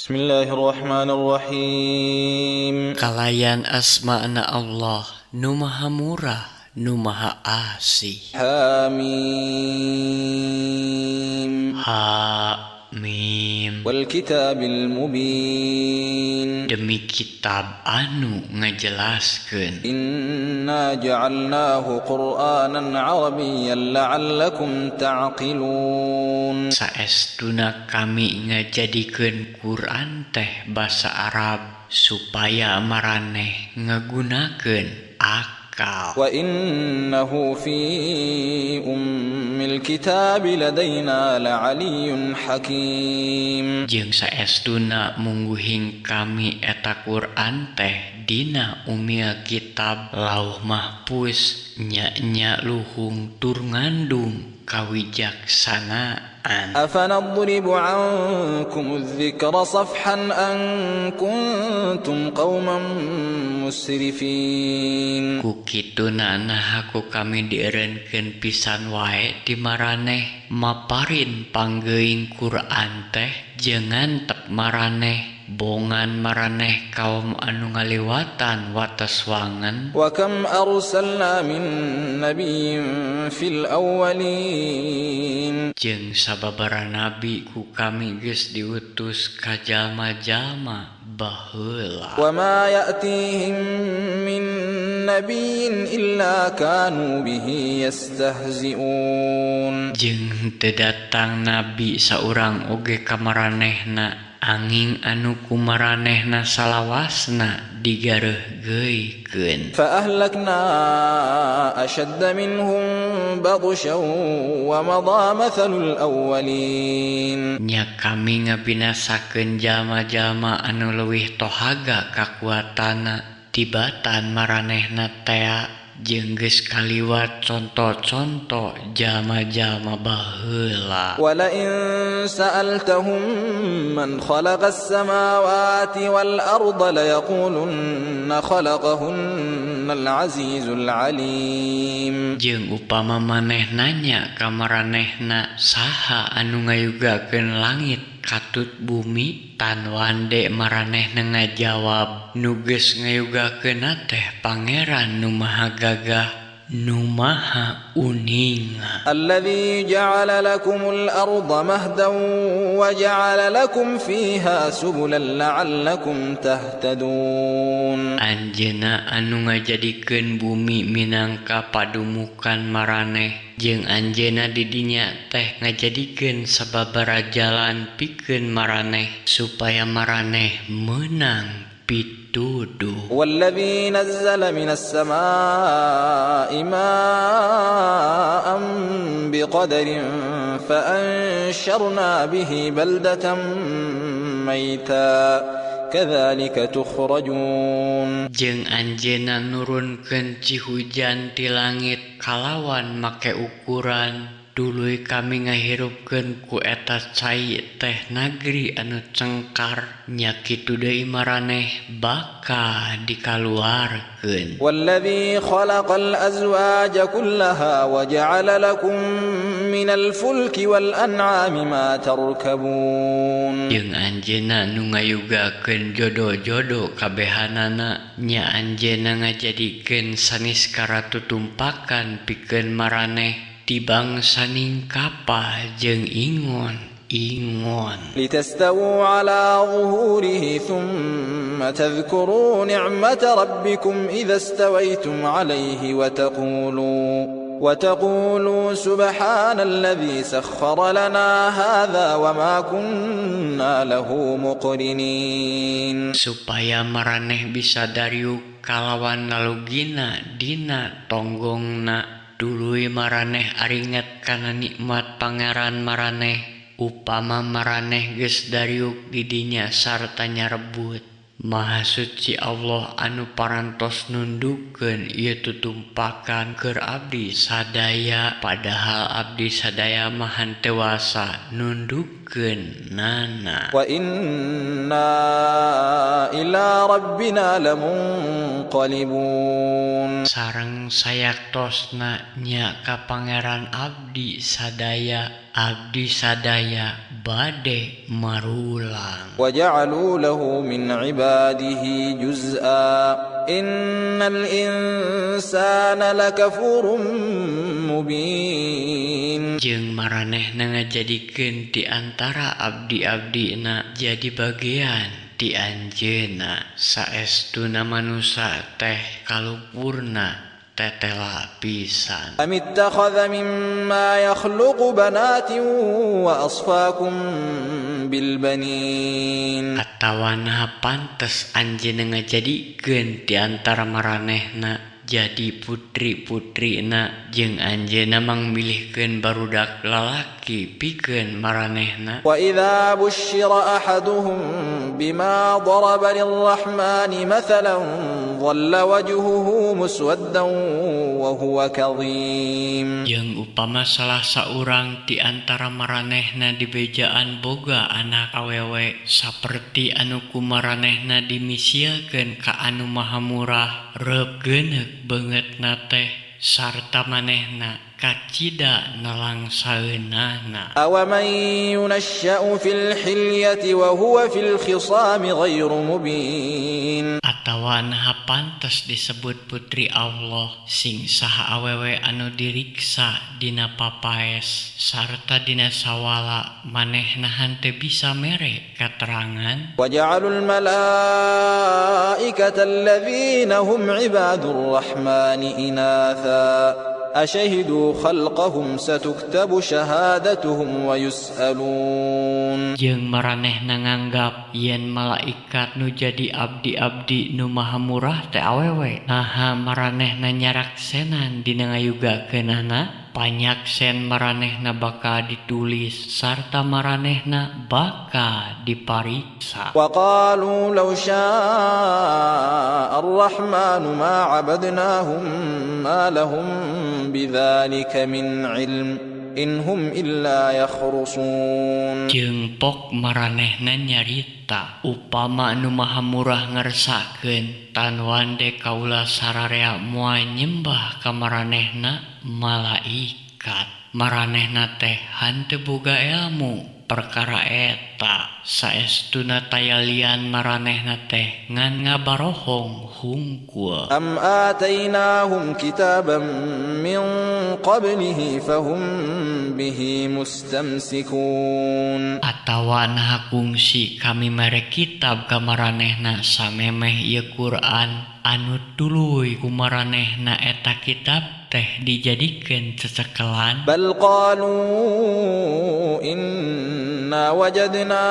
Bismillahirrahmanirrahim. Kalayan asma'na Allah, nu maha murah, nu maha asih. Hamim. Hamim. Wal kitabil mubin. Demi kitab anu ngajelaskeun. Inna ja'alnahu Qur'anan Arabiyyan la'allakum ta'qilun. Saestuna kami ngajadikeun Quran teh basa Arab supaya maraneh ngagunakeun akal. Wa innahu fi ummil kitab ladaina la'aliyyun hakim. Jeung saestuna mungguhing kami eta Quran teh dina umil kitab Lauh Mahfuz nya luhung tur ngandung kawijaksanaan. أفنضرب عنكم الذكر صفحا أن كنتم قوما مسرفين. Ku kituna nahaku kami dieureunkeun pisan wae ti maraneh maparin panggeuing Quran teh jeung tep maraneh bongan maraneh kaum anu ngaliwatan wates wangen. وكم أرسلنا من نبي في الأولين. Jeung sababaraha nabi ku kami geus diutus ka jalma-jalma baheula. وما يأتيهم من نبي إلا كانوا به يستهزئون. Jeung teu datang nabi saurang oge ka maranehna anging anu ku maranehna salawasna digareuhgeuykeun. فأهلكنا أشد منهم بطشا ومضى مثل الأولين. Nya kami ngabinasakeun jalma-jalma anu leuwih tohaga kakuatanna tibatan maranehna tea jeung geus kaliwat conto-conto jalma-jalma baheula. ولئن سألتهم من خلق السماوات والأرض ليقولن خلقهن العزيز العليم. Jeung upama maneh nanya ka maranehna saha anu ngayugakeun langit katut bumi tan wande maranehna ngajawab nu geus ngayugakeunna teh Pangeran nu maha gagah nu maha uning. الذي جعل لكم الأرض مهدا وجعل لكم فيها سبلا لعلكم تهتدون. Anjeunna anu ngajadikeun bumi minangka padumukan maraneh jeung anjeunna di dinya teh ngajadikeun sababaraha jalan pikeun maraneh supaya maraneh meunang pituduh. والذي نزل من السماء ماء بقدر فأنشرنا به بلدة ميتا كذلك تخرجون. Jeung anjeunna nurunkeun cihujan ti langit kalawan make ukuran duluy kami ngahirupkeun ku eta cai teh nagri anu cengkar nya kitu deui maraneh baka dikaluarkeun. والذي خلق الأزواج كلها وجعل لكم من الفلك والأنعام ما تركبون. Jeung anjeunna nu ngayugakeun jodoh-jodoh kabehanana nya anjeunna ngajadikeun sanis karatutumpakan pikeun maraneh tibang saning kapal jeung ingon. لتستووا على ظهوره ثم تذكروا نعمة ربكم إذا استويتم عليه وتقولوا سبحان الذي سخر لنا هذا وما كنا له مقرنين. Supaya maraneh bisa dariuk kalawan nalugina dina tonggongna duluy maraneh aringet kana nikmat Pangeran maraneh upama maraneh geus dariuk di dinya sarta nyarebut. Maha suci Allah anu parantos nundukkeun ieu tutumpakan keur abdi sadaya padahal abdi sadaya mah henteu wasa nundukkeun nana. Wa inna ila rabbina lamunqalibun. Sareng sayaktosna nya ka Pangeran abdi sadaya bade marulang. وجعلوا له من عباده جزءا إن الإنسان لكفور مبين. Jeung maranehna ngajadikeun ti antara abdi-abdina jadi bagian ti anjeunna. Saestuna manusa teh kalupurna tetela pisan. أم اتخذ مما يخلق بنات وأصفاكم بالبنين. Atawana pantes anjeunna ngajadikeun ti antara maranehna jadi putri-putrina jeung anjeunna mangmilihkeun barudak lalaki pikeun maranehna. وإذا بشر أحدهم بما ضرب للرحمن مثلا ظل وجهه مسودا وهو كظيم. Jeung upama salah saurang ti antara maranehna dibejaan boga anak awewe saperti anu ku maranehna dimisiakeun ka anu maha murah reup geuneuk beungeutna teh sarta manehna kacida nalangsaeunana. أومن ينشأ في الحلية وهو في الخصام غير مبين. Atawa naha pantes disebut putri Allah sing saha awewe anu diriksa dina papaes sarta dina sawala manehna henteu bisa mere katerangan. وجعلوا الملائكة الذين هم عباد الرحمن إناثا أشهدوا خلقهم ستكتب شهادتهم ويسألون. Jeung maranehna nganggap yen malaikat nu jadi abdi-abdi nu maha murah teh awewe. Naha maranehna nyaraksenan dina ngayugakeunana panyaksen maranehna bakal ditulis sarta maranehna bakal dipariksa. وقالوا لو شاء الرحمن ما عبدناهم ما لهم بذلك من علم إن هم إلا يخرصون. Jeung pok maranehna nyarita upama anu maha murah ngersakeun tan wande kaula sararea moal nyembah ka maranehna malaikat. Maranehna teh henteu boga ilmu perkara eta saestuna tayalian maranehna teh ngan ngabarohong hungkul. أم آتيناهم كتابا من قبله فهم به مستمسكون. Atawa naha kungsi kami mere kitab ka maranehna samemeh ieu Quran anu tuluy ku maranehna eta kitab teh dijadikeun cecekelan. بل قالوا إنا وجدنا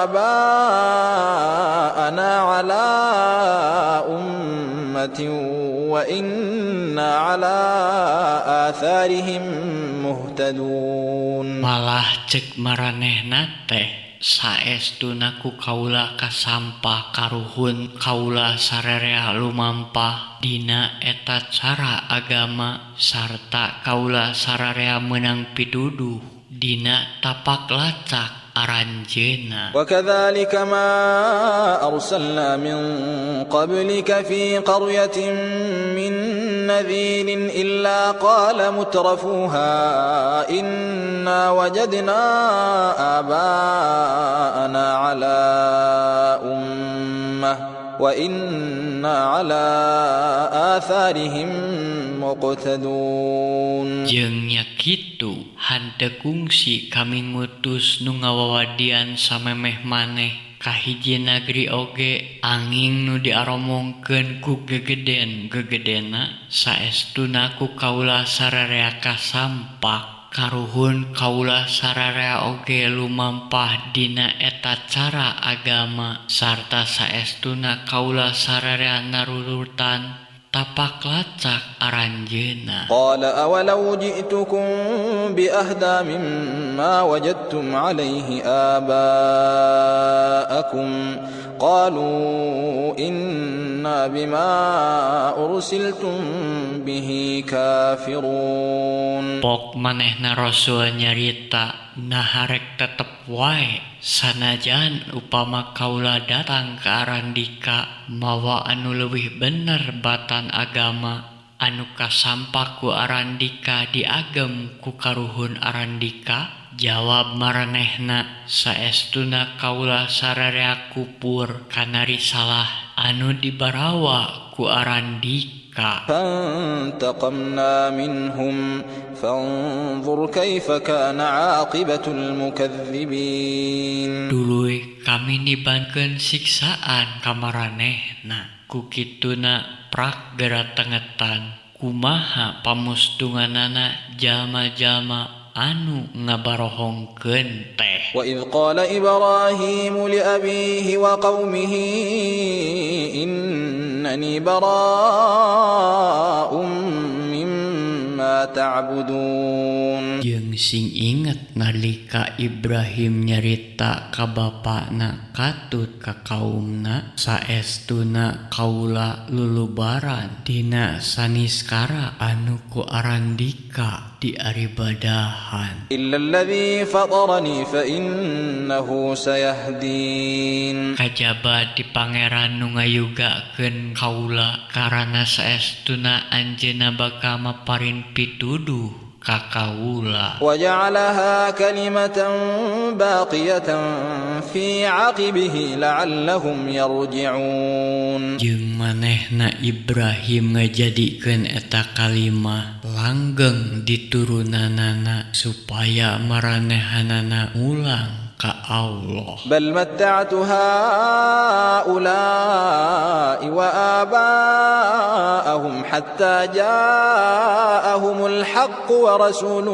آباءنا على أمة وإنا على آثارهم مهتدون. Malah cek maranehna teh saestuna ku kaula kasampah karuhun kaula sarerea lumampah dina eta cara agama sarta kaula sararea menang pituduh dina tapak lacak aranjeunna. وكذلك ما أرسلنا من قبلك في قرية من نذير إلا قال مترفوها إنا وجدنا آباءنا على أمة وإنا على آثارهم مقتدون. Jeung nya kitu henteu kungsi kami ngutus nu ngawawadian samemeh maneh ka hiji nagri oge anging nu diaromongkeun ku gegeden-gegedena saestuna ku kaula sararea kasampak karuhun kaula sararea oge lumampah dina eta cara agama sarta saestuna kaula sararea narurutan tapak lacak aranjeunna. قال أولو جئتكم بأهدى مما وجدتم عليه آباءكم قالوا إنا بما أرسلتم به كافرون. Pok manehna Rasul nyarita naharek tetep wae sanajan upama kaula datang ke Arandika mawa anu leuwih bener batan agama anu kasampak ku Arandika diagem ku karuhun Arandika Jawab maranehna, saestuna kaula sararea kupur kana risalah anu dibarawa ku Arandika. فانتقمنا منهم فانظر كيف كان عاقبة المكذبين. Duluy kami nibankeun siksaan ka maranehna, ku kituna prak garatengetan kumaha pamustunganana jalma-jalma anu ngabarohongkeun teh. وإذ قال إبراهيم لأبيه وقومه إنني براء مما تعبدون. Jeung sing inget nalika Ibrahim nyarita ka bapana katut ka kaumna, saestuna kaula lulubaran dina saniskara anu ku Arandika di aribadahan. إلا الذي فطرني فإنه سيهدين. Kajaba di pangeran nu ngayugakeun kaula karana saestuna anjeunna bakal maparin pituduh ka kaula. وجعلها كلمة باقية في عقبه لعلهم يرجعون. Jeung manehna Ibrahim ngajadikeun eta kalimah langgeng di turunanana supaya maranehanana ulang ka Allah. بل متعت هؤلاء وآباءهم حتى جاءهم الحق ورسول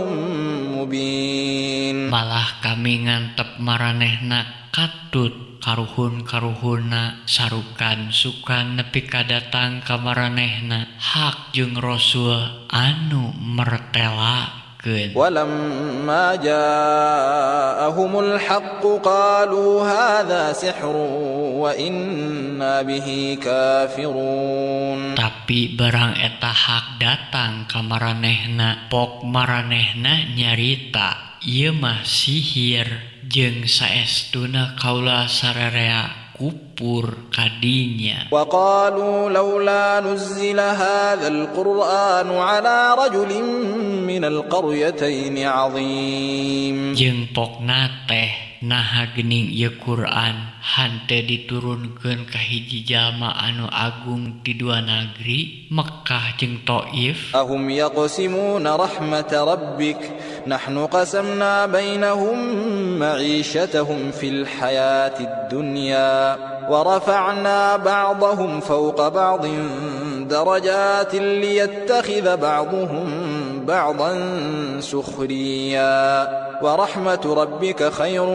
مبين. Malah kami ngantep maranehna katut karuhun-karuhunna sarukan sukan nepi kadatang ka maranehna hak jeung rasul anu mertelakeun. ولما جاءهم الحق قالوا هذا سحر وإنا به كافرون. Tapi barang eta hak datang ka maranehna pok maranehna nyarita ieu mah sihir jeung saestuna kaula sararea kupur kadinya. وقالوا لولا نزل هذا القرآن على رجل من القريتين عظيم. Jeung pokna teh naha geuning ieu Quran hante diturunkeun ka hiji jalma anu agung ti dua negeri Mekkah jeung Thaif. أهم يقسمون رحمة ربك نحن قسمنا بينهم معيشتهم في الحياة الدنيا ورفعنا بعضهم فوق بعض درجات ليتخذ بعضهم بعضا سخريا ورحمة ربك خير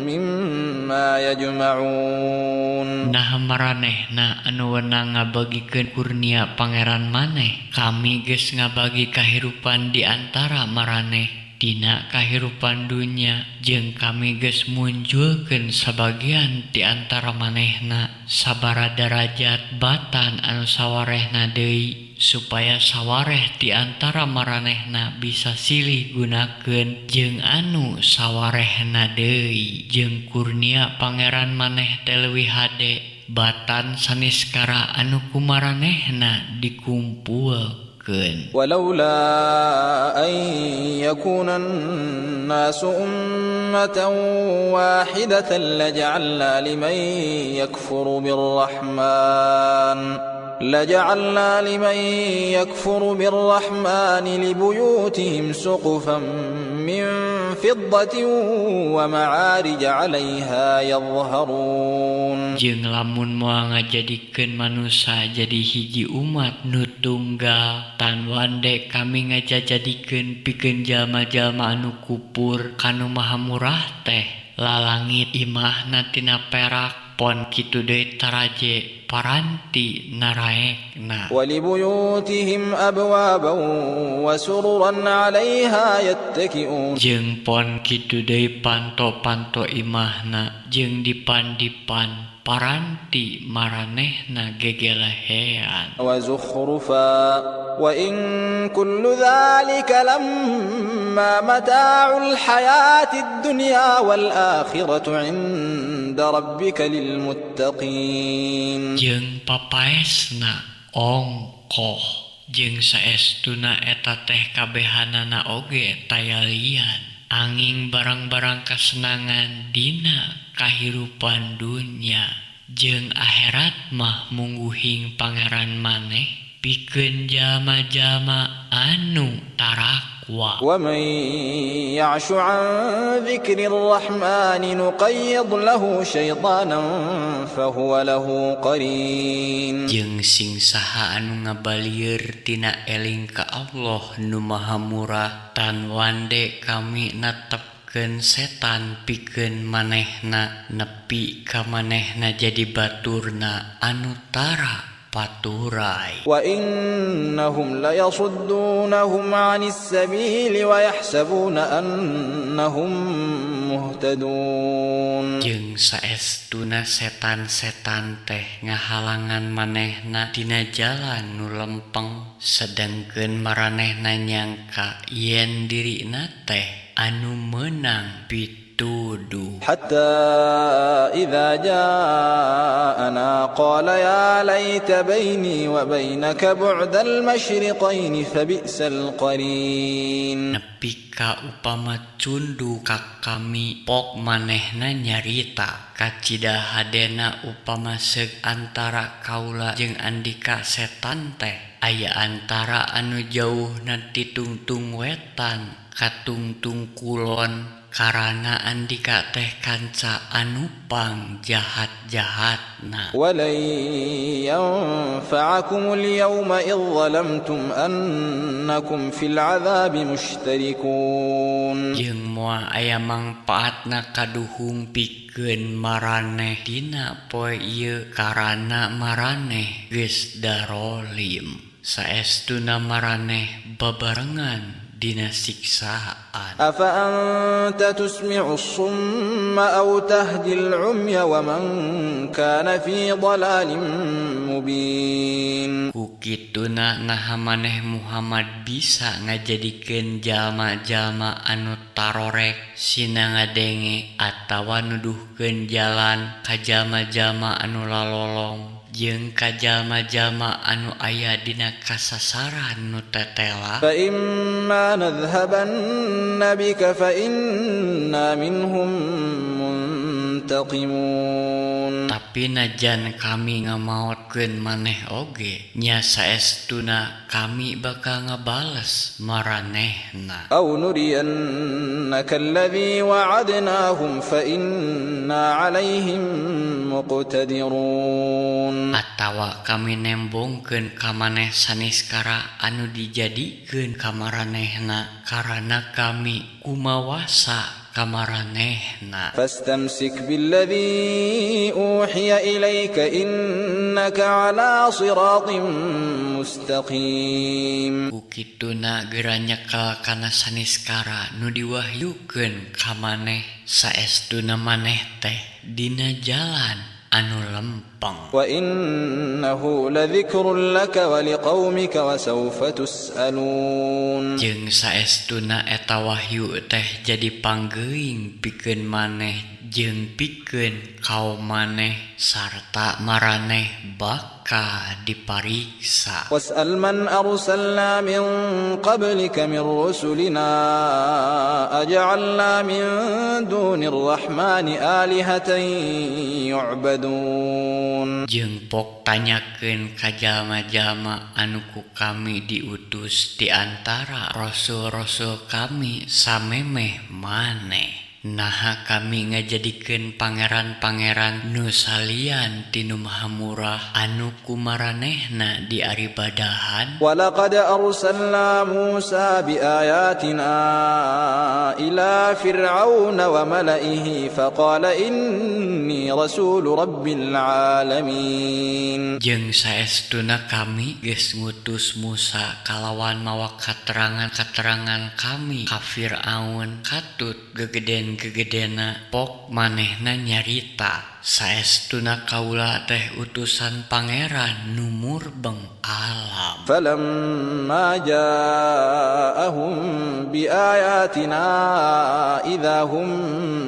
مما يجمعون. Nah maranehna anu wenang ngabagikeun kurnia pangeran maneh, kami geus ngabagi kahirupan di antara maraneh dina kahirupan dunya jeung kami geus munjulkeun sabagian di antara manehna sabara derajat batan anu sawarehna deui supaya sawareh di antara maranehna bisa silih gunakeun jeung anu sawarehna deui jeung kurnia pangeran maneh teh leuwih hade batan saniskara anu kumaranehna dikumpulkeun. ولولا أن يكون الناس أمة واحدة لجعلنا لمن يكفر بالرحمن لبيوتهم سقفا من فضة ومعارج عليها يظهرون. Jeung lamun moal ngajadikeun manusia jadi hiji umat nu tunggal tan wande kami ngajadikeun pikeun jalma-jalma anu kupur kanu maha murah teh lalangit imahna tina perak pon kitu deui taraje paranti naraekna. ولبيوتهم أبوابا وسررا عليها يتكئون. Jeung pon kitu deui panto-panto imahna jeung dipan-dipan paranti maranehna gegelehean. وزخرفا وإن كل ذلك لما متاع الحياة الدنيا والآخرة عند ربك للمتقين. Jeung papaesna ongkoh jeung saestuna eta teh kabehanana oge tayalian angin barang-barang kasenangan dina kahirupan dunia jeung akhirat mah mungguhing pangeran maneh pikeun jalma-jalma anu tarakwa. ومن يعش عن ذكر الرحمن نقيض له شيطانا فهو له قرين. Jeung sing saha anu ngabalieur tina eling ka Allah nu Maha Murah tan wande kami natepkeun setan pikeun manehna nepi ka manehna jadi baturna anu tara paturai. وإنهم ليصدونهم عن السبيل ويحسبون أنهم مهتدون. Jeung saestuna setan-setan teh ngahalangan manehna dina jalan nu lempeng sedengkeun maranehna nyangka yen dirina teh anu meunang pituduh. حتى إذا جاءنا قال يا ليت بيني وبينك بعد المشرقين فبئس القرين. Nepi ka upama cundu ka kami pok manehna nyarita kacidahadena upama seug antara kaula jeung andika setan teh aya antara anu jauhna ti tungtung wetan ka tungtung kulon karana andika teh kanca anu pang jahat-jahatna. ولن ينفعكم اليوم إذ ظلمتم أنكم في العذاب مشتركون. Jeung moal aya mangpaatna kaduhung pikeun maraneh dina poe ieu karana maraneh geus darolim saestuna maraneh babarengan dina siksaan. أفأنت تسمع الصم أو تهدي العمي ومن كان في ضلال مبين. Ku kituna naha maneh Muhammad bisa ngajadikeun jalma-jalma anu tarorek sina ngadenge atawa nuduhkeun jalan ka jalma-jalma anu lalolong jeung ka jalma-jalma anu aya dina kasasaran nu tetela. فإما نذهبن بك فإنا منهم منتقمون. Tapi najan kami ngamaotkeun maneh oge nya saestuna kami bakal ngabales maranehna. أو نرينك الذي وعدناهم فإنا عليهم مقتدرون. Atawa kami nembongkeun ka maneh saniskara anu dijadikeun ka maranehna karana kami kumawasa ka maranehna. فاستمسك بالذي أوحي إليك إنك على صراط مستقيم. Ku kituna geura nyekel kana saniskara nu diwahyukeun ka maneh saestuna maneh teh dina jalan anu lempeng. وإنه لذكر لك ولقومك وسوف تسألون. Jeung saestuna eta wahyu teh jadi panggeuing pikeun maneh jeung pikeun kaum maneh sarta maraneh baka dipariksa. واسأل من أرسلنا من قبلك من رسلنا أجعلنا من دون الرحمن آلهة يعبدون. Jeung pok tanyakeun ka jalma-jalma anu ku kami diutus di antara rasul-rasul kami samemeh maneh. Naha kami ngajadikeun pangeran-pangeran nu salian tinu Maha Murah anu kumaranehna diaribadahan. ولقد أرسلنا موسى بآياتنا إلى فرعون وملئه فقال إني رسول رب العالمين. Jeung saestuna kami geus ngutus Musa kalawan mawa katerangan-katerangan kami ka Firaun katut gegeden-gegedena pok manehna nyarita saestuna kaula teh utusan pangeran nu murbeng alam. فلما جاءهم بآياتنا إذا هم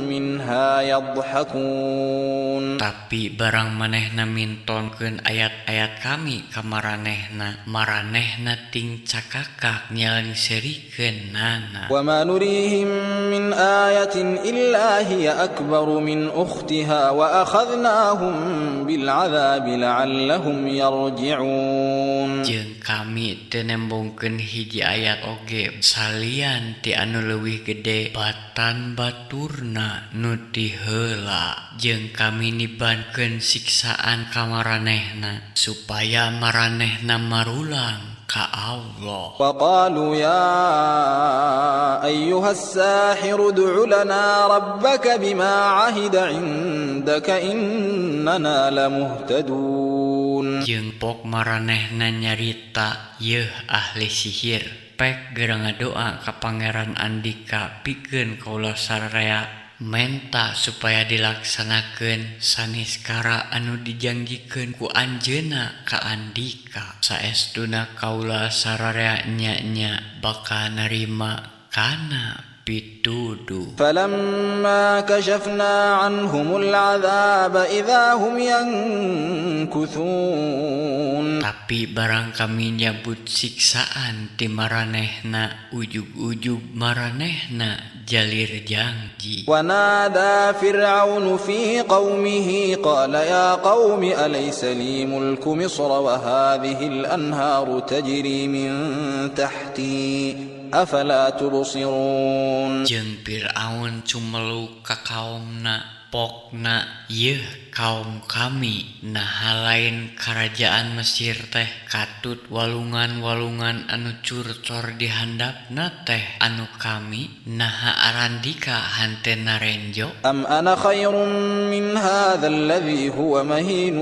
منها يضحكون. Tapi barang manehna mintonkeun ayat-ayat kami ka maranehna ting cakakak nyalengserikeun nana. وما نريهم من آية إلا هي أكبر من أختها وأخذناهم بالعذاب لعلهم يرجعون. Jeung kami teu nembongkeun hiji ayat oge salian ti anu leuwih gede batan baturna nu ti heula. Jeung kami nibankeun siksaan ka maranehna supaya maranehna marulang ka Allah. وقالوا يا أيها الساحر ادع لنا ربك بما عهد عندك إننا لمهتدون. Jeung pok maranehna nyarita, yeuh ahli sihir, pek geura ngadoa ka Pangeran Andika pikeun kaula sararea menta supaya dilaksanakeun saniskara anu dijanjikeun ku anjeunna ka Andika. Saestuna kaula sararea nya bakal narima kana pituduh. فلما كشفنا عنهم العذاب إذا هم ينكثون. Tapi barang kami nyabut siksaan ti maranehna, ujug-ujug maranehna jalir janji. ونادى فرعون في قومه قال يا قوم أليس لي ملك مصر وهذه الأنهار تجري من تحتي أفلا تبصرون. Jeung Fir'aun cumeluk ka kaumna, pokna yeuh kaum kami naha lain kerajaan Mesir teh katut walungan-walungan anu curcor di handapna teh anu kami naha Arandika hantena renjo. أم أنا خير من هذا الذي هو مهين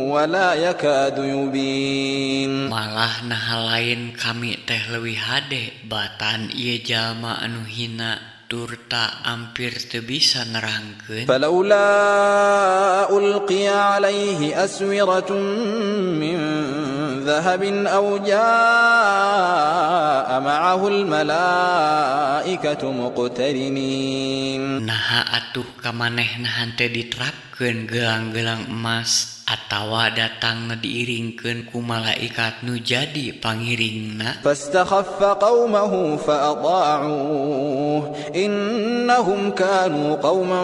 ولا يكاد يبين. Malah naha lain kami teh leuwih hade batan ieu jalma anu hina turta ampir teu bisa nerangkeun. فلولا ألقي عليه أسورة من ذهب أو جاء معه الملائكة مقترنين. Naha atuh ka manehna hante diterapkeun gelang-gelang emas atawa datang diiringkeun ku malaikat nu jadi pangiringna. فاستخف قومه فأطاعوه إنهم كانوا قوما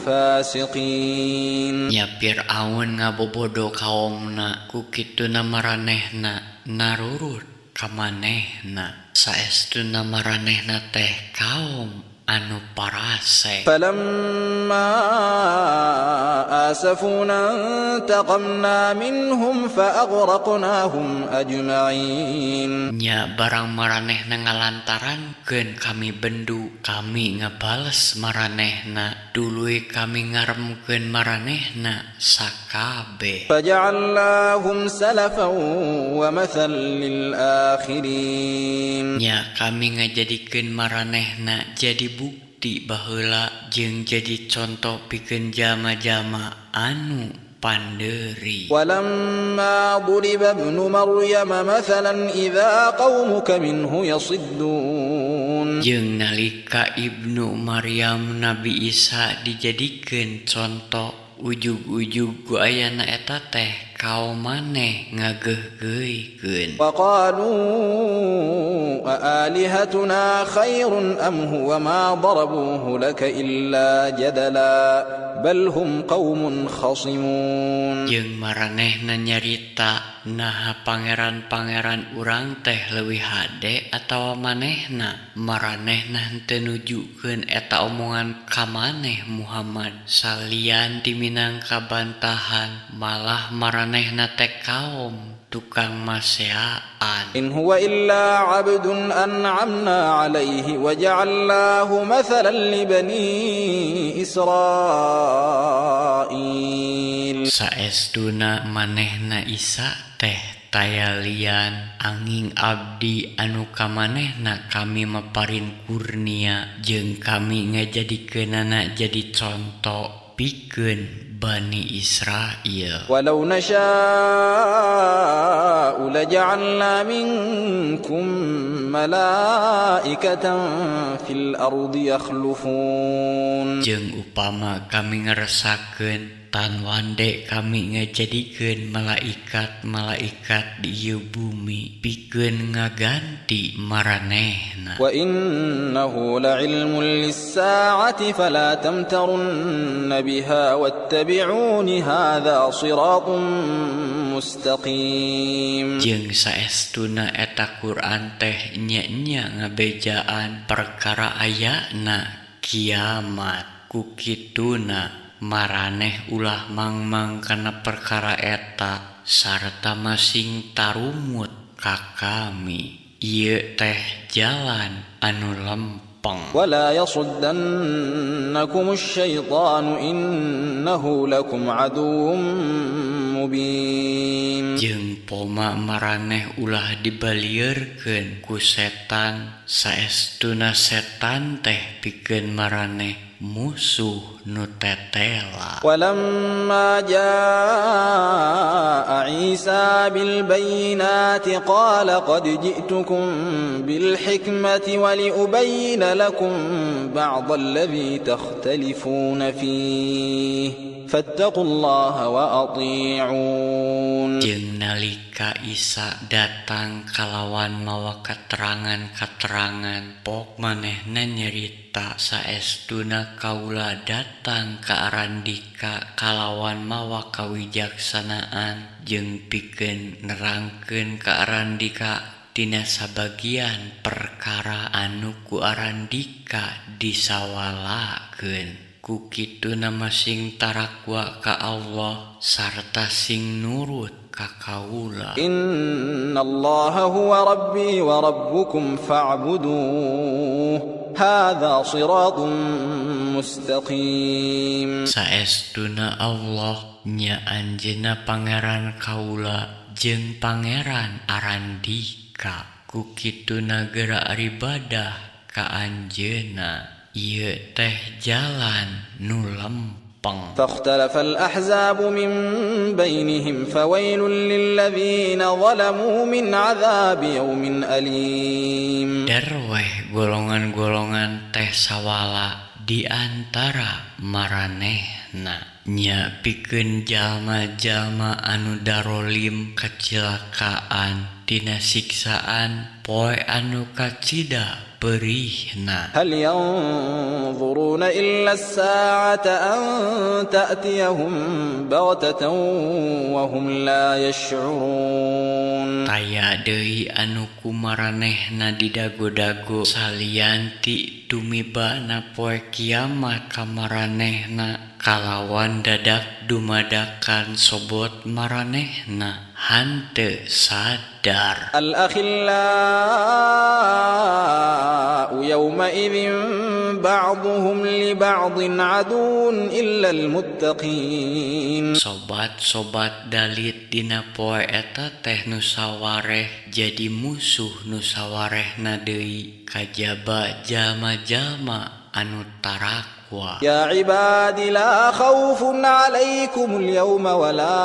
فاسقين. Nya Fir'aun ngabobodo kaumna ku kituna maranehna narurut ka manehna. Saestuna maranehna teh kaum anu parase. فلما آسفونا انتقمنا منهم فأغرقناهم أجمعين. Nya barang maranehna ngalantarankeun kami bendu, kami ngabales maranehna, dului kami ngaremkeun maranehna sakabe. فجعلناهم سلفا ومثلا للآخرين. Nya kami ngajadikeun maranehna jadi bukti baheula jeung jadi contoh pikeun jalma-jalma anu panderi. ولما ضرب ابن مريم مثلا إذا قومك منه يصدون. Jeung nalika Ibnu Maryam Nabi Isa dijadikeun contoh, ujug-ujug ku ayana eta teh kaum maneh ngageuh-geuhkeun. وقالوا أآلهتنا خير أم هو ما ضربوه لك إلا جدلا بل هم قوم خصمون. Jeung maranehna nyarita naha pangeran-pangeran urang teh leuwih hade atawa manehna. Maranehna henteu nujukeun eta omongan ka maneh Muhammad salian diminangka bantahan, malah maranehna teh kaum tukang maseaan. إن هو إلا عبد أنعمنا عليه وجعلناه مثلا لبني إسرائيل. Saestuna manehna Isa teh tayalian anging abdi anu ka manehna kami maparin kurnia jeung kami ngajadikeunana jadi contoh pikeun Bani Israel. ولو نشاء لجعلنا منكم ملائكة في الأرض يخلفون. Jeung upama kami ngerasakeun Tan wande kami ngajadikeun malaikat-malaikat di ieu bumi pikeun ngaganti maranehna. Wa innahu la'ilmun lis-sa'ati fala tamtarunna biha wattabi'uni hadza shiratun mustaqim. Jeung saestuna eta Quran teh nya ngabejaan perkara ayana kiamat. Ku kituna maraneh ulah mangmang kana perkara eta sarta masing tarumut ka kami. Ieu teh jalan anu lempeng. Wala yasuddannakum asy-syaitanu innahu lakum aduwwum mubin. Jeung poma maraneh ulah dibalieurkeun ku setan saestuna setan teh pikeun maraneh musuh nu tetela. Walamma jaa Isa bil bayyinati qala qad ji'tukum bil hikmati wa li ubayyina lakum ba'd alladhi takhtalifuna fihi fattaqullaha wa ati'un. Jeung nalika Isa datang kalawan mawa katerangan pok manehna nyarita saestuna kaula datang ka Arandika kalawan mawa kawijaksanaan jeung pikeun nerangkeun ka Arandika tina sabagian perkara anu ku Arandika disawalakeun. Ku kituna masing tarakwa ka Allah sarta sing nurut ka kaula. Innallaha huwa rabbi wa rabbukum fa'buduh hadza shiratun mustaqim. Saestuna Allah nya anjeunna pangeran kaula jeung pangeran Arandika. Ku kituna geura ibadah ka anjeunna. Ieu teh jalan nu lempeng. فاختلف الأحزاب من بينهم فويل للذين ظلموا من عذاب يوم أليم. Derweh golongan-golongan teh sawala di antara maranehna nya pikeun jalma-jalma anu darolim kacilakaan tina siksaan poe anu kacida perihna. هل ينظرون إلا الساعة أن تأتيهم بغتة وهم لا يشعرون. Taya deui anu kumaranehna didago-dago salianti tumibana poe kiamat ka maranehna kalawan dadak dumadakan sobot maranehna hanteu sadar. الأخلاء يومئذ بعضهم لبعض عدو إلا المتقين. Sobat-sobat dalit dina poe eta teh nu sawareh jadi musuh nu sawarehna deui kajaba jalma-jalma anu tarakwa. يا عباد لا خوف عليكم اليوم ولا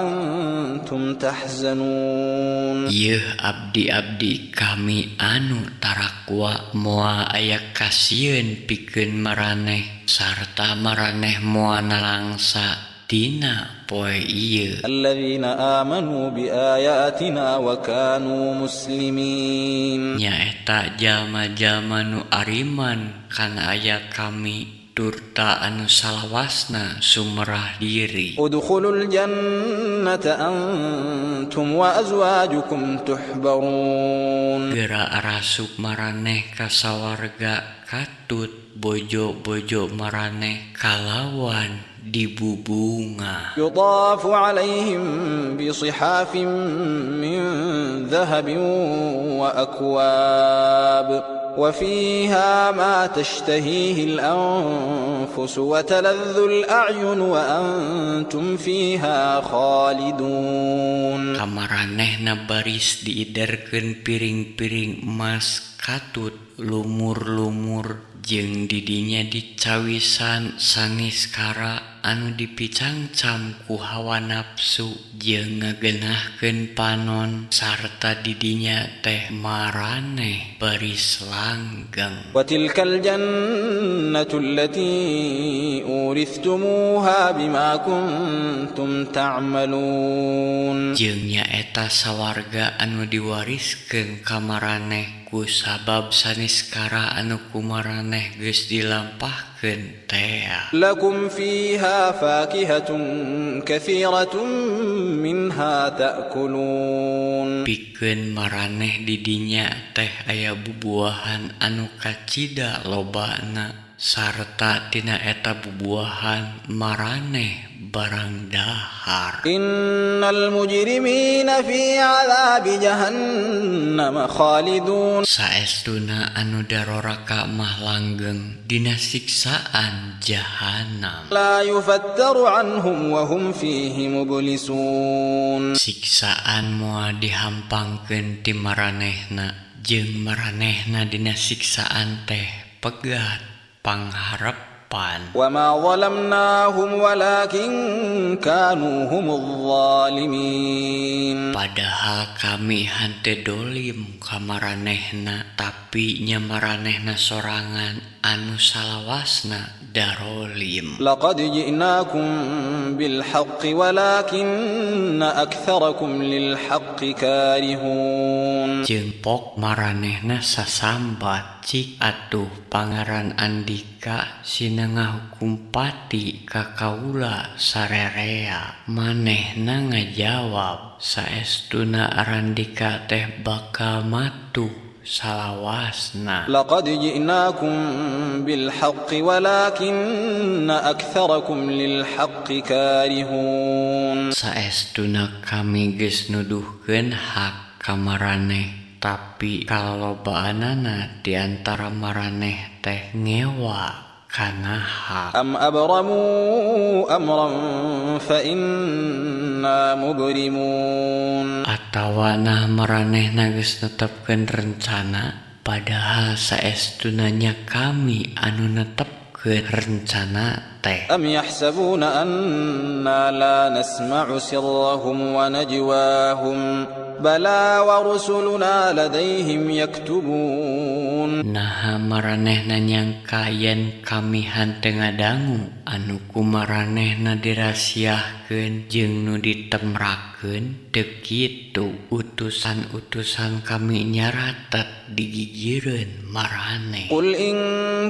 أنتم تحزنون. Yeuh abdi-abdi kami anu tarakwa moal aya kasieun pikeun maraneh sarta maraneh moal narangsa tina poe ieu. الذين آمنوا بآياتنا وكانوا مسلمين. Nyaeta jalma-jalma nu ariman kana aya kami turta anu salawasna sumerah diri. ادخلوا الجنة أنتم وأزواجكم تحبرون. Geura arasup maraneh ka sawarga katut bojo-bojo maraneh kalawan dibubunga. يطاف عليهم بصحاف من ذهب وأكواب وفيها ما تشتهيه الأنفس وتلذ الأعين وأنتم فيها خالدون. Kamaranehna baris diiderkeun piring-piring emas katut lumur-lumur jeung didinya dicawisan saniskara anu dipicangcam ku hawa nafsu jeung ngageunahkeun panon sarta didinya teh maraneh baris langgeng. Wa tilkal jannatu allati urithumuha bima kuntum ta'malun. Jeung nyaeta sawarga anu diwariskeun ka maraneh ku sabab saniskara anu kumaraneh geus dilampahkeun teh. Lakum fiha fakihatun katsiratun minha ta'kulun. Pikeun maraneh didinya teh aya bubuahan anu kacida lobana sarta tina eta bubuahan maraneh barang dahar. Innal mujrimina fi 'adzabi jahannam khalidun. Saestuna anu daroraka mah langgeng dina siksaan jahanam. La yufattaru anhum wa hum fihi mublisun. Siksaan moal dihampangkeun ti maranehna jeung maranehna dina siksaan teh pegat pangharepan. Wa ma zalamnahum walakin kanu humudz zalimin. Padahal kami hante dolim ka maranehna tapi nya maranehna sorangan anu salawasna darolim. Laqad ji'nakum bil haqqi walakinna aktsarakum lil haqqi karihun. Jeung pok maranehna sasambat cik atuh Pangeran Andika sina ngahukum pati ka kaula sarerea. Manehna ngajawab saestuna Arandika teh bakal matuh salawasna. Laqad ji'nakum bil haqqi walakinna aktsarakum lil haqqi karihun. Saestuna kami geus nuduhkeun hak ka maraneh tapi kalobaanana di antara maraneh teh ngewa kana hak. Am abramu amran fa inna mubrimun. Atawa nah maranehna geus netepkeun rencana padahal saestuna nya kami anu netepkeun rencana teh. Am yahsabuna anna la nasma'u sirrahum wa najwahum bala wa rusuluna ladaihim yaktubun. Nah maranehna nyangka yen kami hanteu ngadangu anu ku maranehna dirasiahkeun jeung nu ditemrakeun teu kitu utusan-utusan kami nyaratet digigireun maraneh. Qul in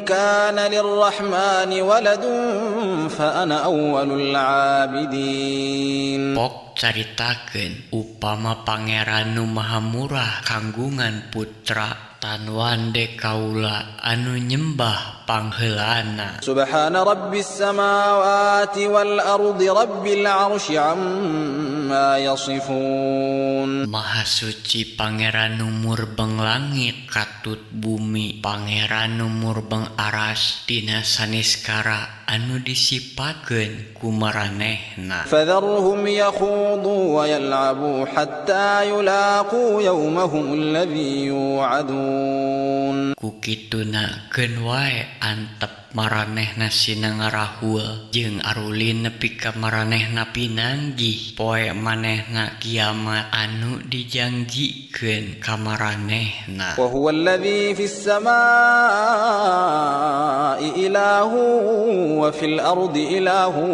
kana lirrahmani waladun fa ana awwalul abidin. Pok caritakeun upama pangeran nu maha murah kanggungan putra tan wande kaula anu nyembah pangheulana. Subhana rabbis samawati wal ardi rabbil arsy amma yasifun. Maha suci pangeran numur beng langit katut bumi pangeran numur beng aras dina saniskara anu disipakeun ku maranehna. Fadharhum yakhudu wa yal'abu hatta yulaqu yawmahum alladhi yu'adun. Ku kituna keun wae antep maranehna sina ngarahul jeung arulin nepi ka maranehna pinanggih poe manehna kiamat anu dijanjikeun ka maranehna. Wa huwa alladhi fis samaa'i ilahu wa fil ardi ilahu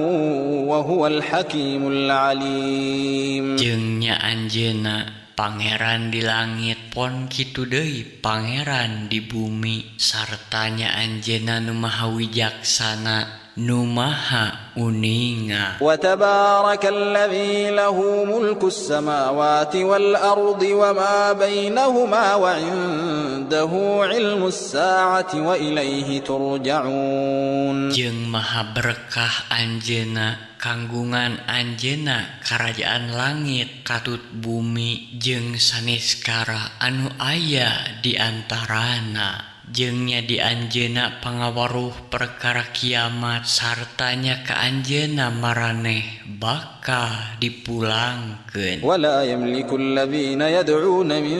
wa huwal hakimul alim. Jeung nya anjeunna pangeran di langit pon kitu deui pangeran di bumi sarta nya anjeunna nu maha wijaksana nu maha uninga. Wa tabarakalladzi lahu mulkus samawati wal ardi wa ma bainahuma wa 'indahu 'ilmus saa'ati wa ilaihi turja'un. Jeung maha berkah anjeunna kanggungan anjeunna karajaan langit katut bumi jeung saniskara anu aya di antarana jeung nya di anjeunna pangawaruh perkara kiamat sartanya ka anjeunna maraneh bakal dipulangkeun. ولا يملك الذين يدعون من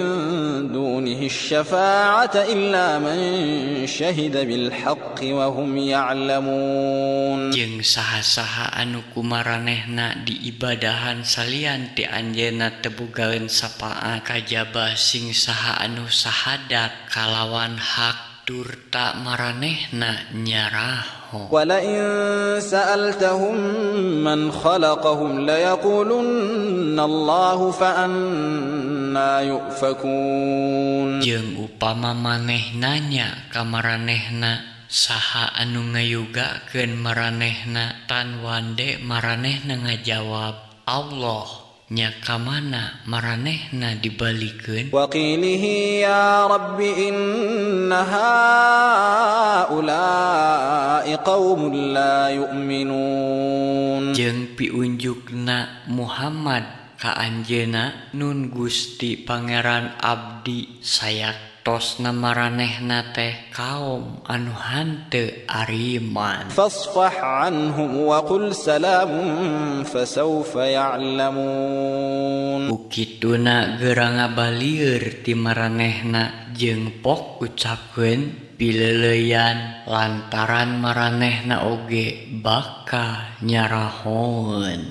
دونه الشفاعة إلا من شهد بالحق وهم يعلمون. Jeung saha-saha anu kumaranehna diibadahan salian ti anjeunna teu bogaeun sapaat kajaba sing saha anu sahadat kalawan hak turta maranehna nyaraho. ولئن سألتهم من خلقهم ليقولن الله فأنى يؤفكون. Jeung upama maneh nanya ka maranehna saha anu ngayugakeun maranehna tan wande maranehna ngajawab Allah, nya ka mana maranehna dibalikeun. وقيله يا رب إن هؤلاء قوم لا يؤمنون. Jeung piunjukna Muhammad ka anjeunna nun Gusti Pangeran abdi sayaktos maranehna teh kaum anu hanteu ariman. فاصفح عنهم وقل سلام فسوف يعلمون. Ukituna geura ngabalieur ti maranehna jeung pok ucapkeun pileleuyan lantaran maranehna oge bakal nyarahoeun.